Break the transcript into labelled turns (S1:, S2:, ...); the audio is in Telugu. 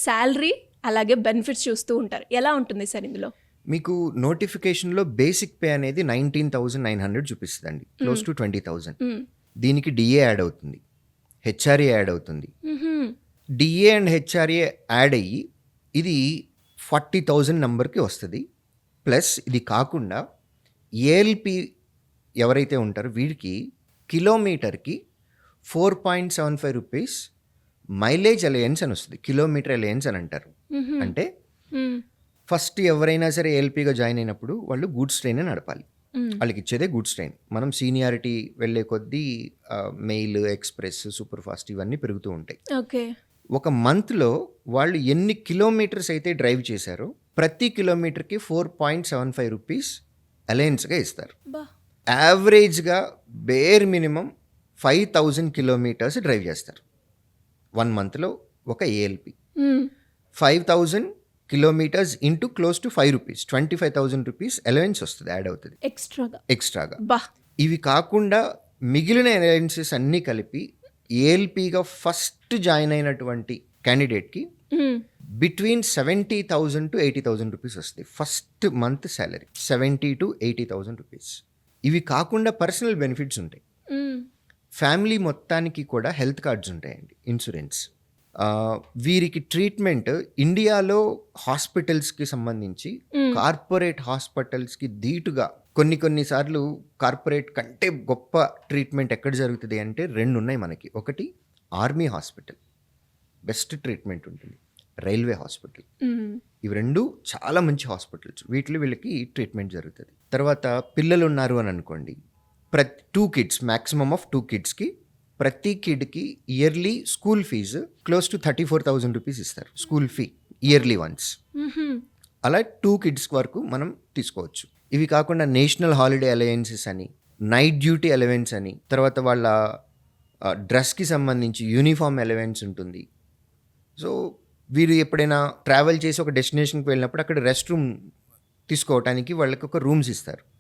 S1: శాలరీ అలాగే బెనిఫిట్స్ చూస్తూ ఉంటారు. ఎలా ఉంటుంది సార్ ఇందులో?
S2: మీకు నోటిఫికేషన్లో బేసిక్ పే అనేది 19,900 చూపిస్తుందండి, క్లోజ్ టు 20,000. దీనికి డిఏ యాడ్ అవుతుంది, హెచ్ఆర్ఏ యాడ్ అవుతుంది. డిఏ అండ్ హెచ్ఆర్ఏ యాడ్ అయ్యి ఇది 40,000 నెంబర్కి వస్తుంది. ప్లస్ ఇది కాకుండా ఏఎల్పి ఎవరైతే ఉంటారో వీడికి కిలోమీటర్కి 4.75 రూపీస్ మైలేజ్ అలయన్స్ అని వస్తుంది. కిలోమీటర్ అలయన్స్ అని అంటారు. అంటే ఫస్ట్ ఎవరైనా సరే ఏఎల్పిగా జాయిన్ అయినప్పుడు వాళ్ళు గూడ్స్ ట్రైన్ నడపాలి. వాళ్ళకి ఇచ్చేదే గూడ్స్ ట్రైన్. మనం సీనియారిటీ వెళ్ళే కొద్దీ మెయిల్, ఎక్స్ప్రెస్, సూపర్ ఫాస్ట్ ఇవన్నీ పెరుగుతూ ఉంటాయి.
S1: ఓకే. ఒక
S2: మంత్లో వాళ్ళు ఎన్ని కిలోమీటర్స్ అయితే డ్రైవ్ చేశారో ప్రతి కిలోమీటర్కి 4.75 రూపీస్ అలయన్స్గా ఇస్తారు. యావరేజ్గా బేర్ మినిమం 5,000 కిలోమీటర్స్ డ్రైవ్ చేస్తారు 1 మంత్లో. ఒక ALP 5,000 kilometres into close to 5 rupees, 25,000 rupees allowance వస్తుంది, యాడ్ అవుతుంది ఎక్స్ట్రాగా. ఇవి కాకుండా మిగిలిన అలవెన్సెస్ అన్నీ కలిపి ఏఎల్పిగా ఫస్ట్ జాయిన్ అయినటువంటి క్యాండిడేట్కి బిట్వీన్ 70,000 to 80,000 రూపీస్ వస్తుంది first month salary. 70,000 to 80,000 rupees. ఇవి కాకుండా పర్సనల్ బెనిఫిట్స్ ఉంటాయి. ఫ్యామిలీ మొత్తానికి కూడా హెల్త్ కార్డ్స్ ఉంటాయండి, ఇన్సూరెన్స్. వీరికి ట్రీట్మెంట్ ఇండియాలో హాస్పిటల్స్కి సంబంధించి కార్పొరేట్ హాస్పిటల్స్కి ధీటుగా కొన్నిసార్లు కార్పొరేట్ కంటే గొప్ప ట్రీట్మెంట్ ఎక్కడ జరుగుతుంది అంటే 2 ఉన్నాయి మనకి. ఒకటి ఆర్మీ హాస్పిటల్, బెస్ట్ ట్రీట్మెంట్ ఉంటుంది. రైల్వే హాస్పిటల్, ఇవి 2 చాలా మంచి హాస్పిటల్స్. వీళ్ళకి ట్రీట్మెంట్ జరుగుతుంది. తర్వాత పిల్లలు ఉన్నారు అని అనుకోండి, 2 kids, మ్యాక్సిమమ్ ఆఫ్ 2 kidsకి ప్రతి కిడ్కి yearly school fees close to 34,000 rupees ఇస్తారు, స్కూల్ ఫీ ఇయర్లీ వన్స్. అలా 2 kids వరకు మనం తీసుకోవచ్చు. ఇవి కాకుండా నేషనల్ హాలిడే అలయన్సెస్ అని, నైట్ డ్యూటీ అలవెన్స్ అని, తర్వాత వాళ్ళ డ్రెస్కి సంబంధించి యూనిఫామ్ అలవెన్స్ ఉంటుంది. సో వీరు ఎప్పుడైనా ట్రావెల్ చేసి ఒక డెస్టినేషన్కి వెళ్ళినప్పుడు అక్కడ రెస్ట్ రూమ్ తీసుకోవడానికి వాళ్ళకి ఒక రూమ్స్ ఇస్తారు.